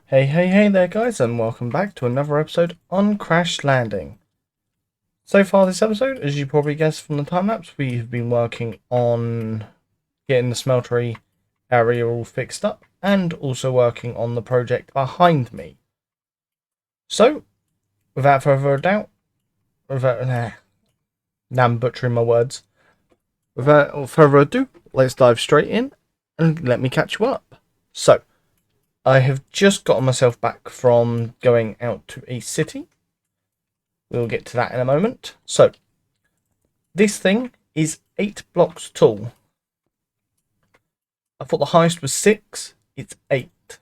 Hey there guys, and welcome back to another episode on Crash Landing. So far this episode, as you probably guessed from the time-lapse, we have been working on getting the smeltery area all fixed up, and also working on the project behind me. So, without further ado, now I'm butchering my words. Without further ado, let's dive straight in, and let me catch you up. So, I have just gotten myself back from going out to a city. We'll get to that in a moment. So, this thing is 8 blocks tall. I thought the highest was 6. It's 8.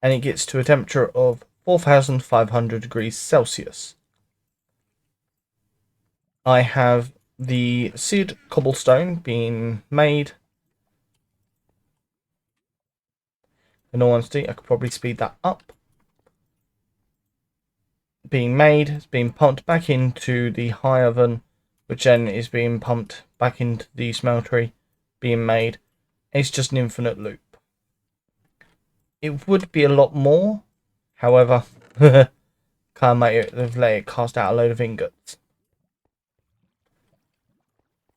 And it gets to a temperature of 4,500 degrees Celsius. I have the seared cobblestone being made. In all honesty, I could probably speed that up. Being made, it's being pumped back into the high oven, which then is being pumped back into the smeltery, being made. It's just an infinite loop. It would be a lot more, however, can't make it, they've let it cast out a load of ingots.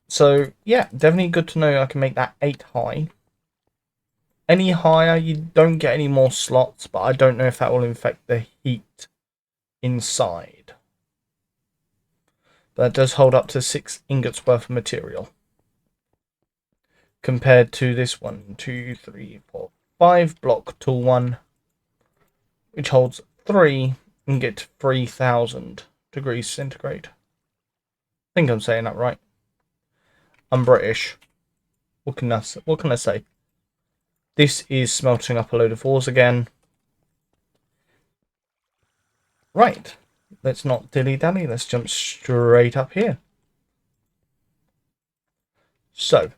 So yeah, definitely good to know I can make that 8 high. Any higher, you don't get any more slots, but I don't know if that will affect the heat inside. But that does hold up to 6 ingots worth of material. Compared to this 1, 2, 3, 4, 5 block tall one, which holds 3 and get 3,000 degrees centigrade. I think I'm saying that right. I'm British. What can I say? This is smelting up a load of ores again. Right. Let's not dilly-dally. Let's jump straight up here. So,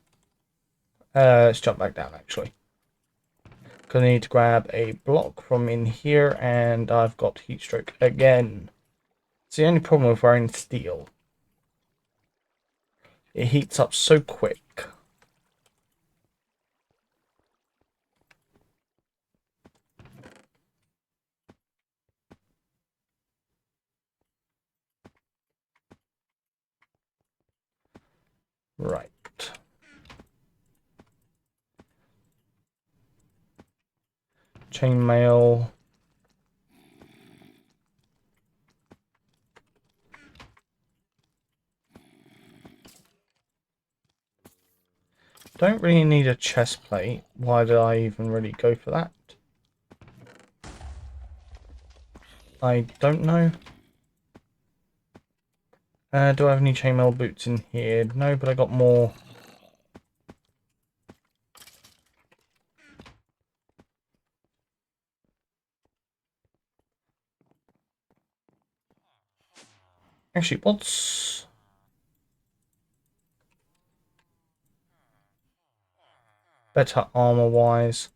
let's jump back down, actually. Because I need to grab a block from in here, and I've got heat stroke again. It's the only problem with wearing steel. It heats up so quick. Right. Chainmail. Don't really need a chest plate. Why did I even really go for that? I don't know. Do I have any chainmail boots in here? No, but I got more. Actually, what's better armor-wise?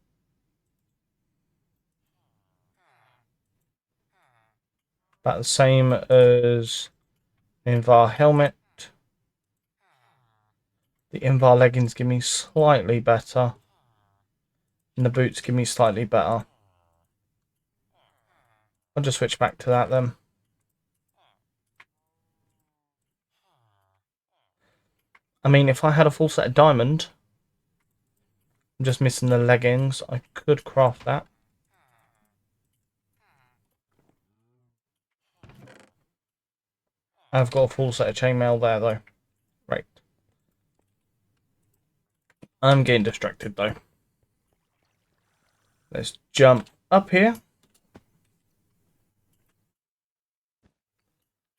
About the same as the Invar helmet. The Invar leggings give me slightly better. And the boots give me slightly better. I'll just switch back to that then. I mean, if I had a full set of diamond, I'm just missing the leggings, I could craft that. I've got a full set of chainmail there though. Right. I'm getting distracted though. Let's jump up here.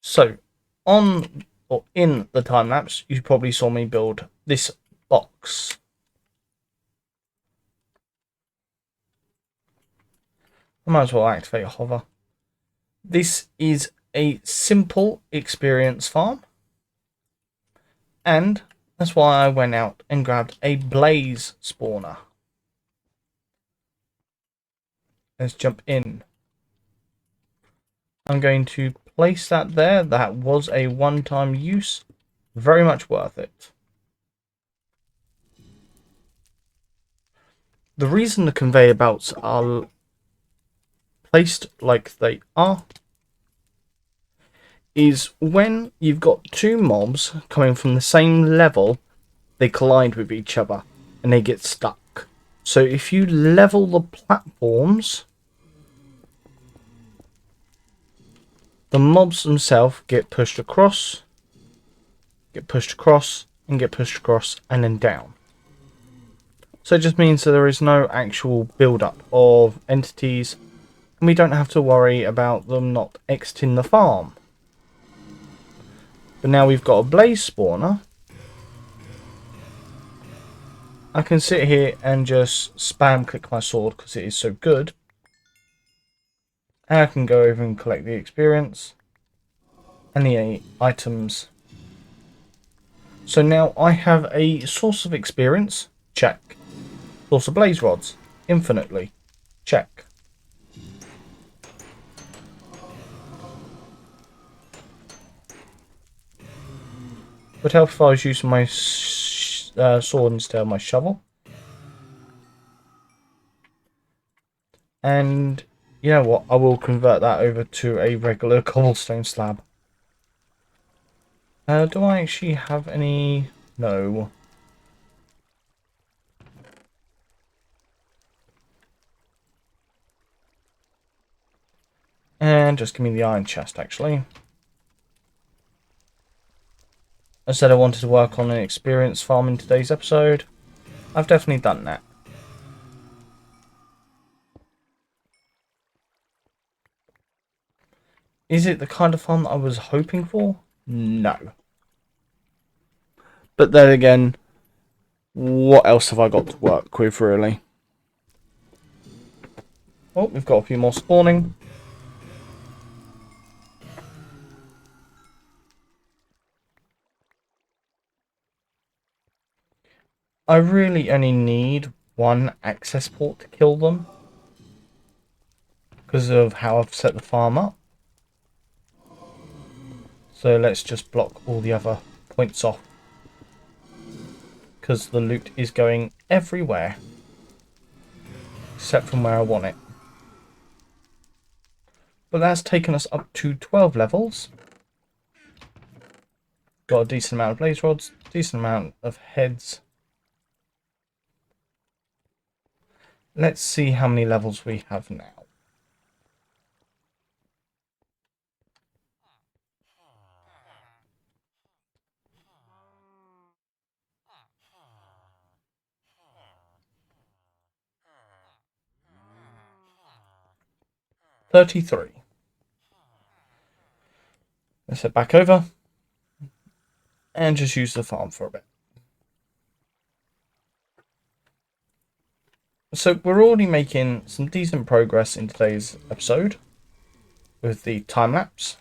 So, on or in the time lapse, you probably saw me build this box. I might as well activate hover. This is a simple experience farm, and that's why I went out and grabbed a blaze spawner. Let's jump in. I'm going to place that there. That was a one-time use. Very much worth it. The reason the conveyor belts are placed like they are is when you've got two mobs coming from the same level, they collide with each other and they get stuck. So if you level the platforms, the mobs themselves get pushed across, and get pushed across, and then down. So it just means that there is no actual build-up of entities, and we don't have to worry about them not exiting the farm. But now we've got a blaze spawner, I can sit here and just spam click my sword because it is so good. And I can go over and collect the experience and the items. So now I have a source of experience, check. Source of blaze rods, infinitely, check. Would help if I was using my sword instead of my shovel. And you know what, I will convert that over to a regular cobblestone slab. Do I actually have any? No. And just give me the iron chest, actually. I said I wanted to work on an experience farm in today's episode. I've definitely done that. Is it the kind of farm that I was hoping for? No. But then again, what else have I got to work with, really? Oh, we've got a few more spawning. I really only need one access port to kill them, because of how I've set the farm up. So let's just block all the other points off, because the loot is going everywhere, except from where I want it. But that's taken us up to 12 levels. Got a decent amount of blaze rods, decent amount of heads. Let's see how many levels we have now. $33. Let's head back over and just use the farm for a bit. So we're already making some decent progress in today's episode with the time lapse.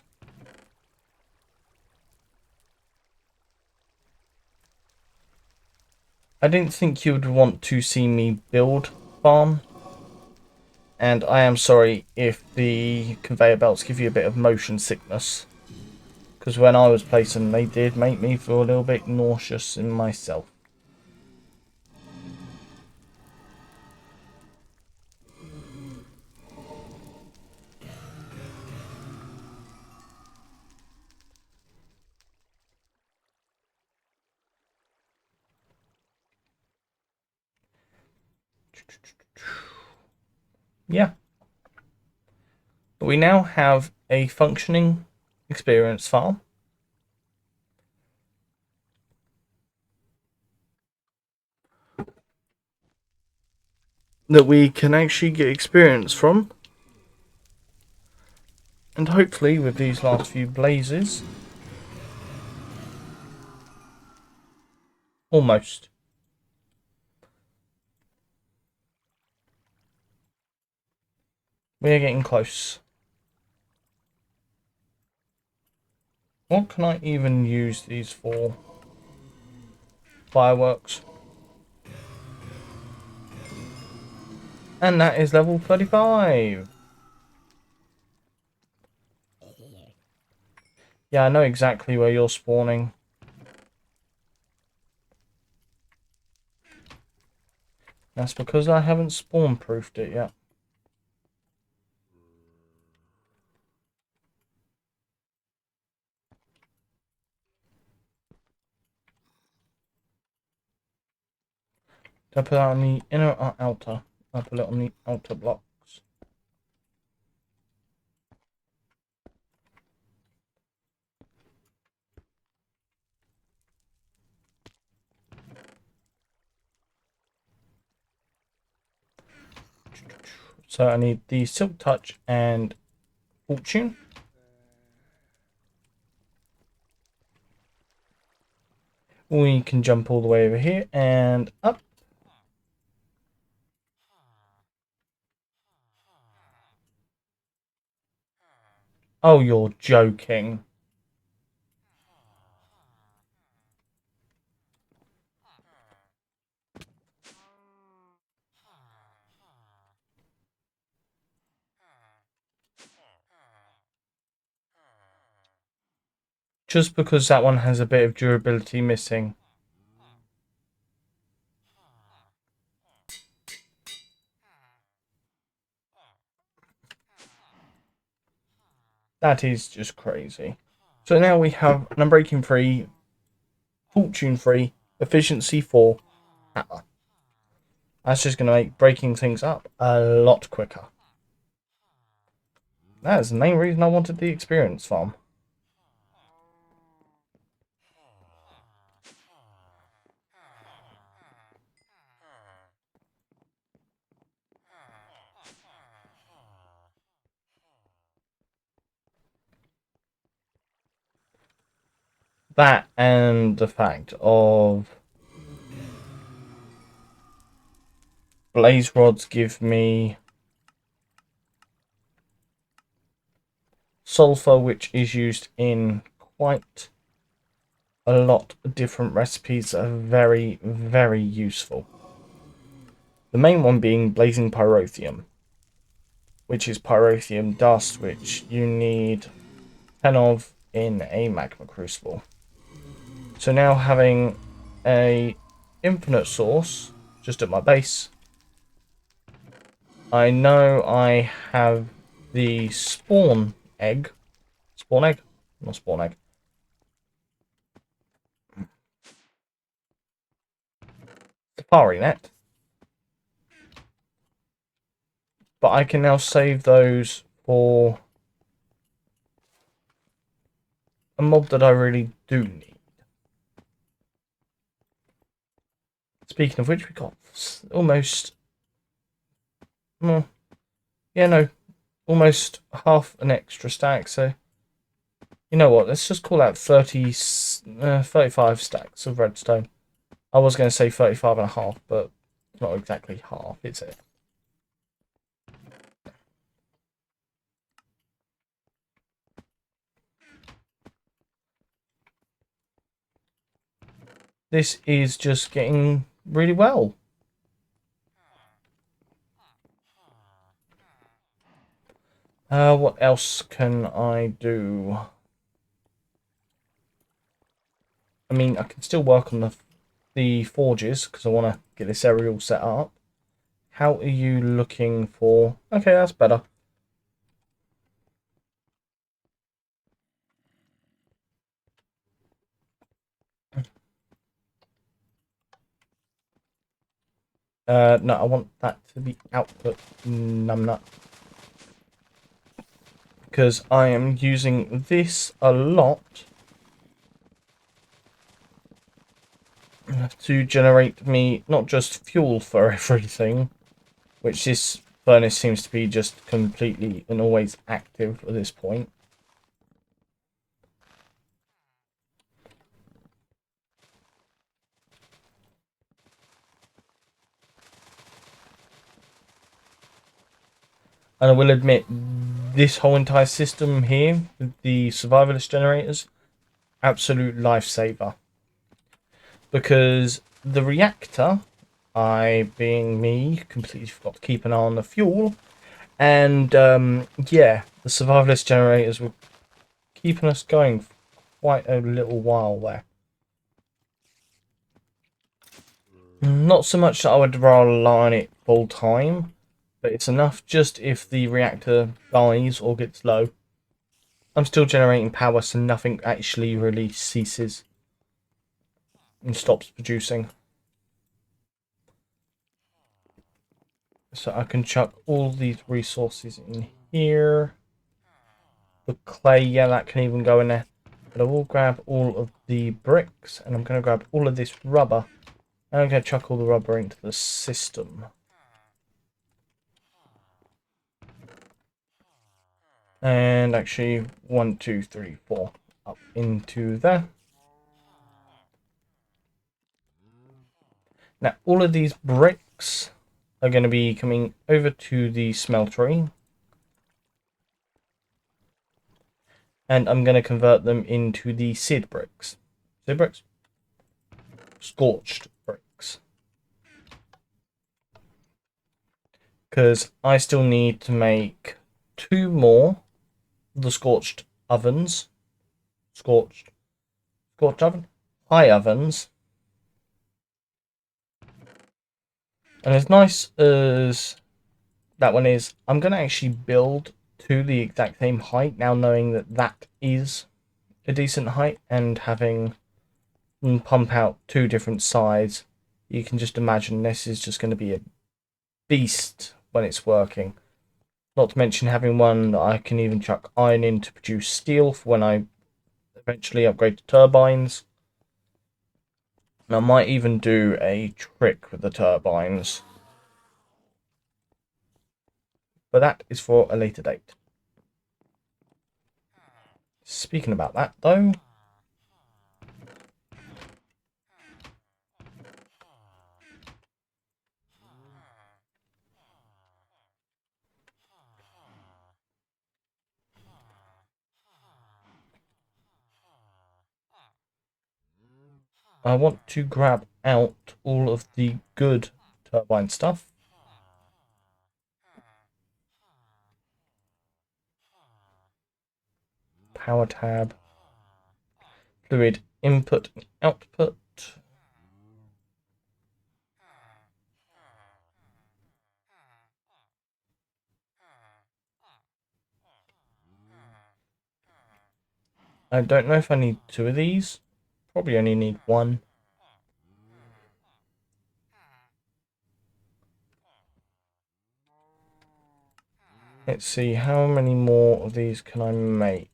I didn't think you would want to see me build farm, and I am sorry if the conveyor belts give you a bit of motion sickness, because when I was placing them, they did make me feel a little bit nauseous in myself. Yeah. But we now have a functioning experience farm. That we can actually get experience from. And hopefully with these last few blazes. Almost. We're getting close. What can I even use these for? Fireworks. And that is level 35. Yeah, I know exactly where you're spawning. That's because I haven't spawn proofed it yet. I put that on the inner or outer? I put it on the outer blocks. So I need the Silk Touch and Fortune. We can jump all the way over here and up. Oh, you're joking. Just because that one has a bit of durability missing. That is just crazy. So now we have an Unbreaking 3, Fortune 3, Efficiency 4, Hammer. That's just going to make breaking things up a lot quicker. That is the main reason I wanted the experience farm. That and the fact of blaze rods give me sulfur, which is used in quite a lot of different recipes that are very, very useful. The main one being blazing pyrotheum, which is pyrotheum dust, which you need 10 of in a magma crucible. So now having a infinite source just at my base, I know I have the spawn egg, not spawn egg, safari net, but I can now save those for a mob that I really do need. Speaking of which, we got almost, well, yeah, no, almost half an extra stack. So you know what? Let's just call out 35 stacks of redstone. I was going to say 35 and a half, but it's not exactly half, is it? This is just getting really well. What else can I do? I mean, I can still work on the forges because I want to get this area all set up. How are you looking for? Okay, that's better. No, I want that to be output numbnut. Because I am using this a lot to generate me not just fuel for everything, which this furnace seems to be just completely and always active at this point. And I will admit, this whole entire system here, the survivalist generators, absolute lifesaver. Because the reactor, I being me, completely forgot to keep an eye on the fuel. And yeah, the survivalist generators were keeping us going for quite a little while there. Not so much that I would rely on it full time, but it's enough just if the reactor dies or gets low. I'm still generating power, so nothing actually really ceases and stops producing. So I can chuck all these resources in here. The clay, yeah, that can even go in there. But I will grab all of the bricks, and I'm going to grab all of this rubber. And I'm going to chuck all the rubber into the system. And actually, 1, 2, 3, 4 up into there. Now, all of these bricks are going to be coming over to the smeltery. And I'm going to convert them into the seared bricks. Seared bricks? Scorched bricks. Because I still need to make 2 more of the scorched ovens. Scorched oven? High ovens. And as nice as that one is, I'm going to actually build to the exact same height now, knowing that that is a decent height, and having them pump out 2 different sides. You can just imagine this is just going to be a beast when it's working. Not to mention having one that I can even chuck iron in to produce steel for when I eventually upgrade to turbines. And I might even do a trick with the turbines. But that is for a later date. Speaking about that, though, I want to grab out all of the good turbine stuff. Power tab, fluid input and output. I don't know if I need 2 of these. Probably only need 1. Let's see, how many more of these can I make?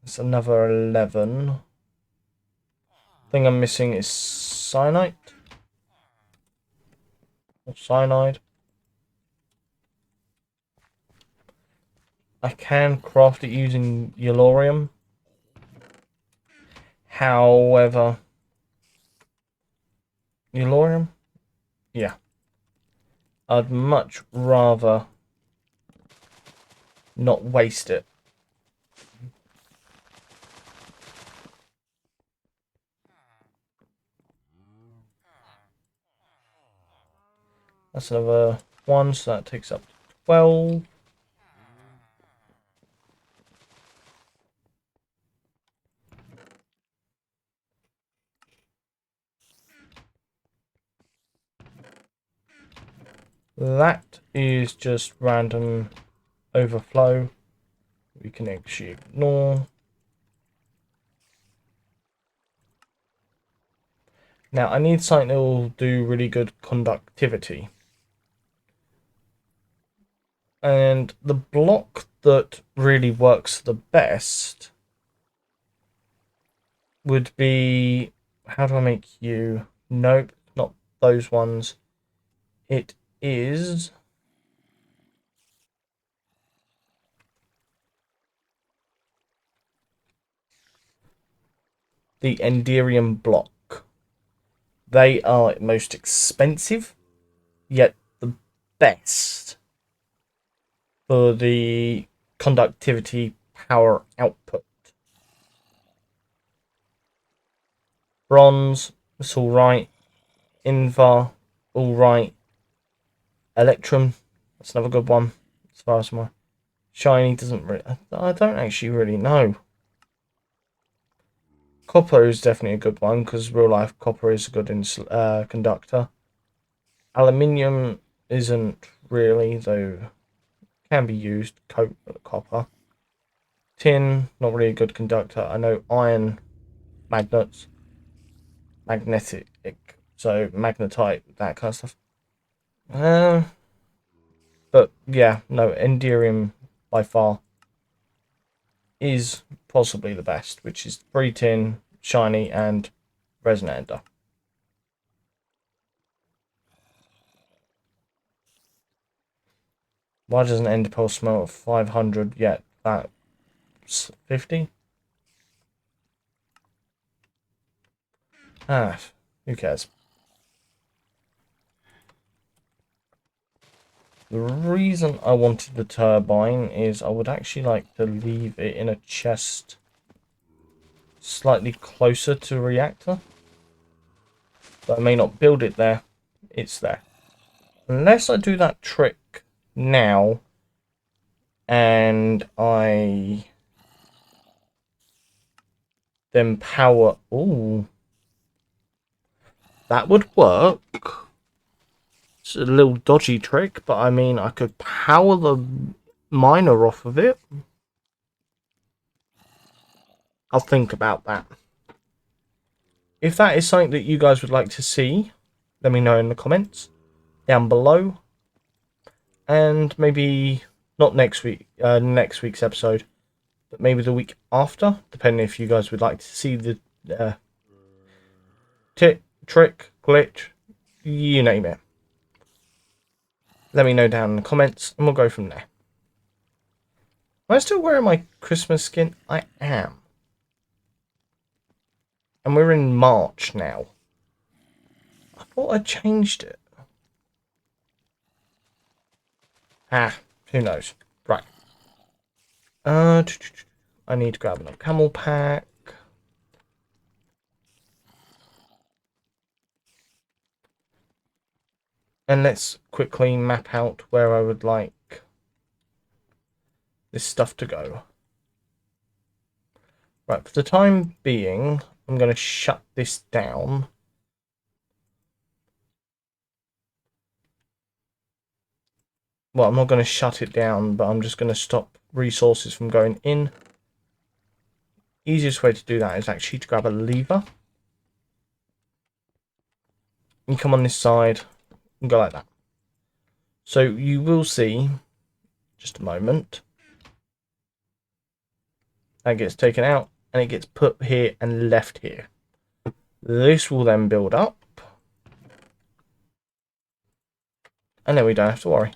It's another 11. Thing I'm missing is cyanide. Or cyanide. I can craft it using yellorium. However, yellorium? Yeah. I'd much rather not waste it. That's another 1, so that takes up to 12. That is just random overflow. We can actually ignore. Now, I need something that will do really good conductivity. And the block that really works the best would be... How do I make you? Nope, not those ones. It is... the Enderium block. They are most expensive, yet the best for the conductivity power output. Bronze, it's alright. Invar, alright. Electrum, that's another good one. As far as my shiny doesn't really... I don't actually really know. Copper is definitely a good one, because real life copper is a good conductor. Aluminium isn't really, though can be used. Copper. Tin, not really a good conductor. I know iron, magnets, magnetic, so magnetite, that kind of stuff. But yeah, no, Enderium by far is possibly the best, which is 3 tin, shiny, and resonant ender. Why doesn't Ender Pearl smell at 500 yet? That's 50? Ah, who cares? The reason I wanted the turbine is I would actually like to leave it in a chest slightly closer to the reactor. But I may not build it there. It's there. Unless I do that trick now and I then power... Ooh. That would work. It's a little dodgy trick, but I mean, I could power the miner off of it. I'll think about that. If that is something that you guys would like to see, let me know in the comments down below. And maybe not next week's episode, but maybe the week after, depending if you guys would like to see the trick, glitch, you name it. Let me know down in the comments, and we'll go from there. Am I still wearing my Christmas skin? I am. And we're in March now. I thought I changed it. Ah, who knows? Right. I need to grab another camel pack. And let's quickly map out where I would like this stuff to go. Right, for the time being, I'm going to shut this down. Well, I'm not going to shut it down, but I'm just going to stop resources from going in. Easiest way to do that is actually to grab a lever. You come on this side and go like that. So you will see, just a moment, that gets taken out and it gets put here and left here. This will then build up. And then we don't have to worry.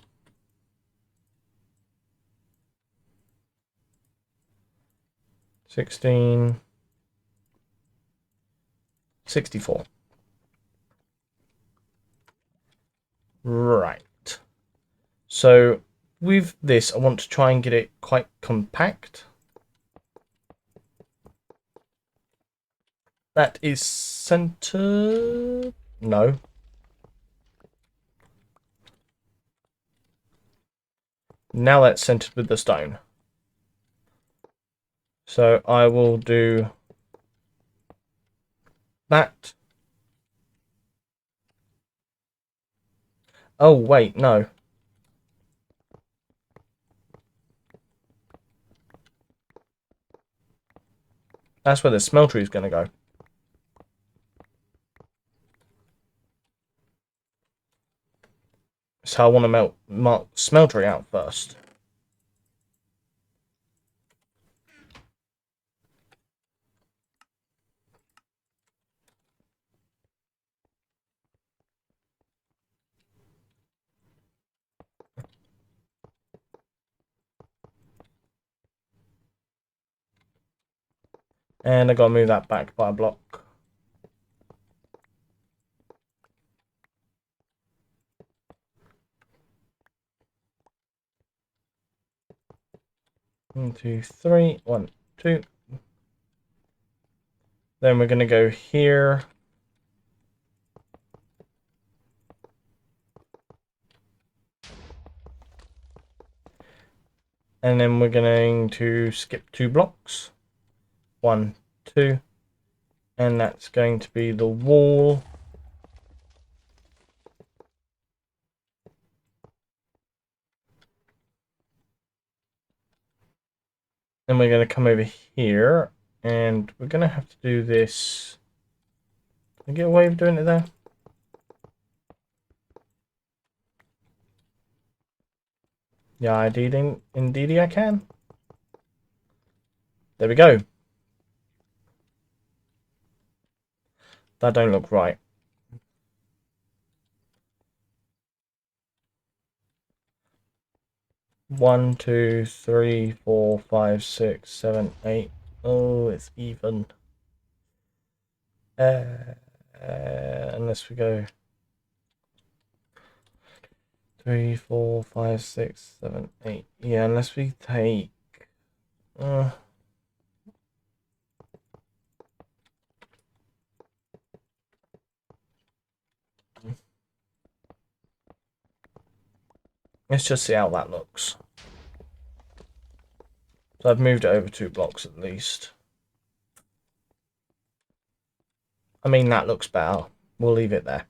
16, 64. Right. So with this, I want to try and get it quite compact. That is centered. No. Now that's centered with the stone. So I will do that. Oh, wait, no. That's where the smeltery is going to go. So I want to mark smeltery out first. And I got to move that back by a block. One, two, three. 1, 2. Then we're going to go here. And then we're going to skip 2 blocks. 1, 2. And that's going to be the wall. Then we're going to come over here. And we're going to have to do this. Can I get away with doing it there? Yeah, indeed I can. There we go. That don't look right. One, two, three, four, five, six, seven, eight. Oh, it's even. Unless we go 3, 4, 5, 6, 7, 8. Yeah, unless we take. Uh, let's just see how that looks. So I've moved it over 2 blocks at least. I mean, that looks better. We'll leave it there.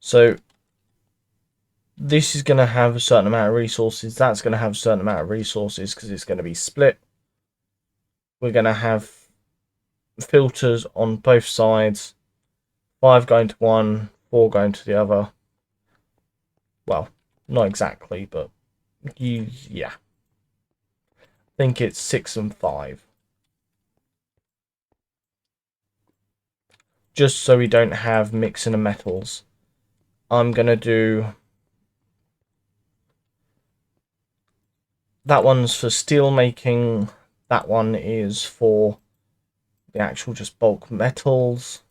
So this is going to have a certain amount of resources. That's going to have a certain amount of resources because it's going to be split. We're going to have filters on both sides. 5 going to one, 4 going to the other. Well, not exactly, but yeah. I think it's 6 and 5. Just so we don't have mixing of metals. I'm going to do... That one's for steel making. That one is for the actual just bulk metals.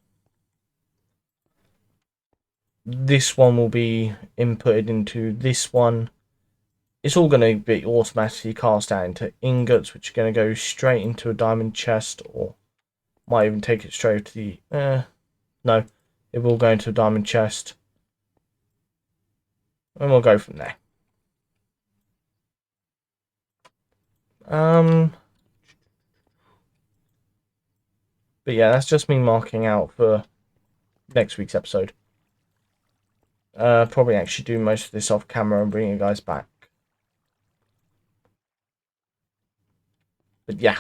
This one will be inputted into this one. It's all going to be automatically cast out into ingots, which are going to go straight into a diamond chest, or might even take it straight to the... no, it will go into a diamond chest. And we'll go from there. But yeah, that's just me marking out for next week's episode. Probably actually do most of this off camera and bring you guys back. But yeah.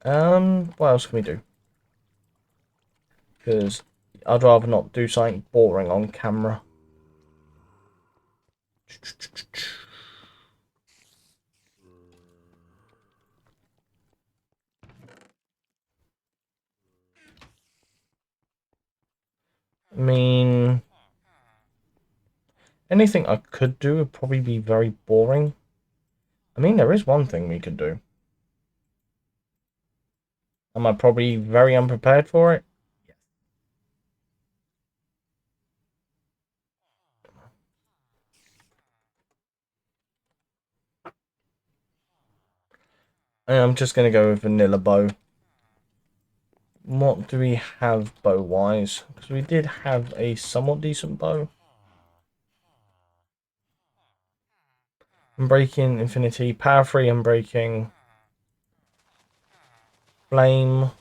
What else can we do? Because I'd rather not do something boring on camera. I mean, anything I could do would probably be very boring. I mean, there is one thing we could do. Am I probably very unprepared for it? I'm just going to go with vanilla bow. What do we have bow-wise? Because we did have a somewhat decent bow. Unbreaking, Infinity, Power 3, Unbreaking, Flame.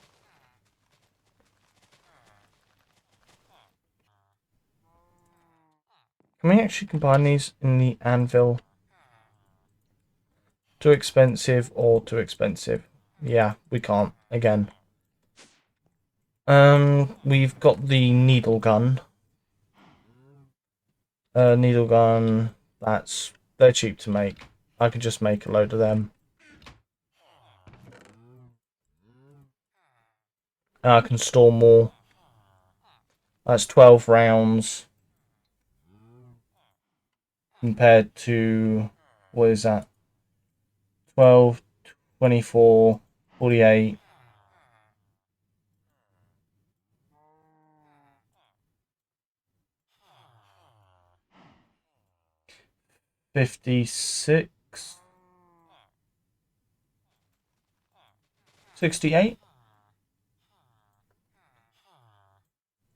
Can we actually combine these in the anvil? Too expensive or too expensive? Yeah, we can't. Again. We've got the needle gun. Needle gun. They're cheap to make. I could just make a load of them. And I can store more. That's 12 rounds. Compared to, what is that? 12, 24, 48. 56, 68.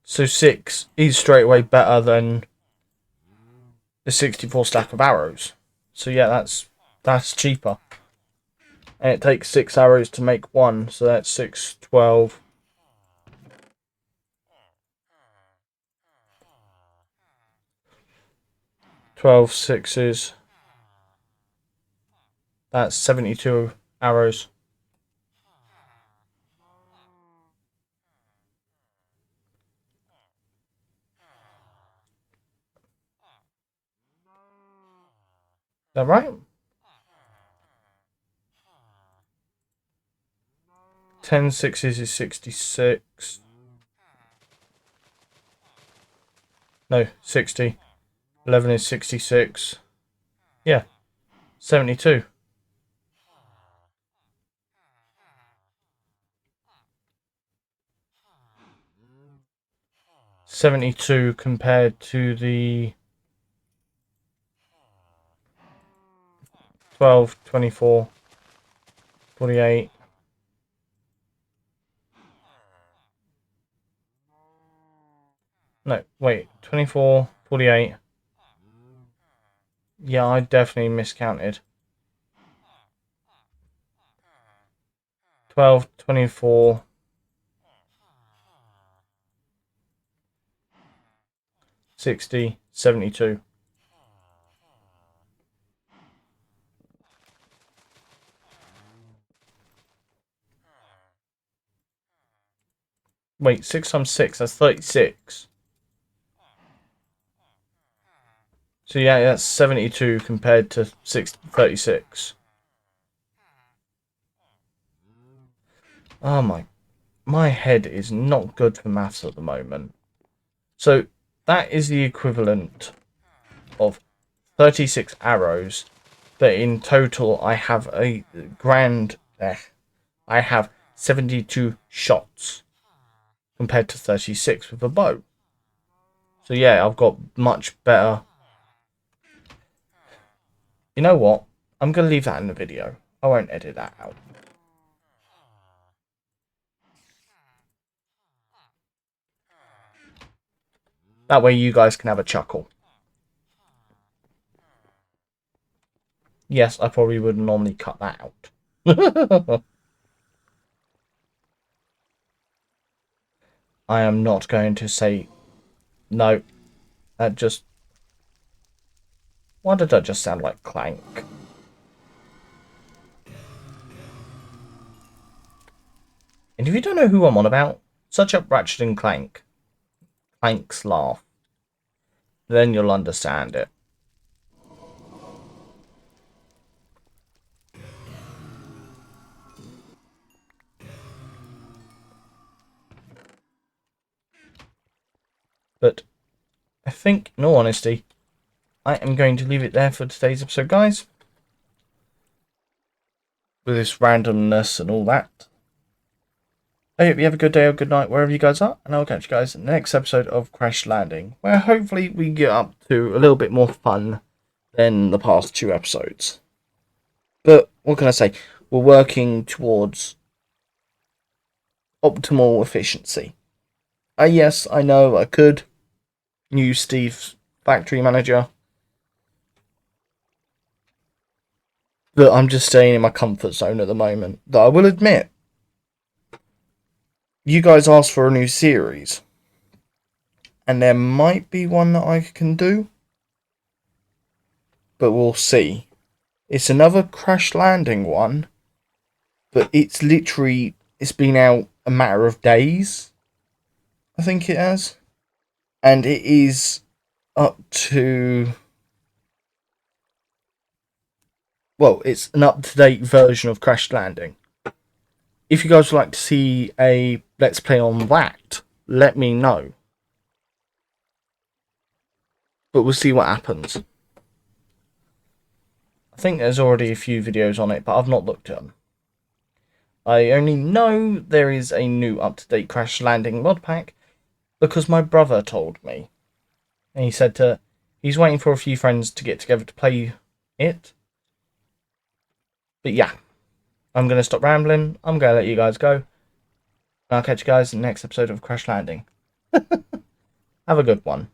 So 6 is straight away better than the 64 stack of arrows. So yeah, that's cheaper. And it takes 6 arrows to make one, so that's 6, 12. 12 sixes. That's 72 arrows. that right? 10 sixes is 66. No, 60. 11 is 66. Yeah, 72. 72 compared to the 12, 24, 48. No, wait, 24, 48. Yeah, I definitely miscounted. 12, 24, 60, 72. Wait, 6 times 6, that's 36. So yeah, that's 72 compared to 36. Oh my head is not good for maths at the moment. So that is the equivalent of 36 arrows, but in total I have a grand... I have 72 shots compared to 36 with a bow. So yeah, I've got much better... You know what? I'm going to leave that in the video. I won't edit that out. That way you guys can have a chuckle. Yes, I probably would normally cut that out. I am not going to say no. That just... Why did that just sound like clank? And if you don't know who I'm on about, search up Ratchet and Clank. Clank's laugh. Then you'll understand it. But I think, in all honesty, I am going to leave it there for today's episode, guys. With this randomness and all that. I hope you have a good day or good night wherever you guys are, and I'll catch you guys in the next episode of Crash Landing, where hopefully we get up to a little bit more fun than the past 2 episodes. But what can I say? We're working towards optimal efficiency. Yes, I know I could use Steve's factory manager, but I'm just staying in my comfort zone at the moment. Though I will admit, you guys asked for a new series, and there might be one that I can do, but we'll see. It's another Crash Landing one, but it's been out a matter of days, I think it has, and it is up to... Well, it's an up-to-date version of Crash Landing. If you guys would like to see a Let's Play on that, let me know. But we'll see what happens. I think there's already a few videos on it, but I've not looked at them. I only know there is a new up-to-date Crash Landing mod pack because my brother told me. And he said he's waiting for a few friends to get together to play it. But yeah. I'm going to stop rambling. I'm going to let you guys go. And I'll catch you guys in the next episode of Crash Landing. Have a good one.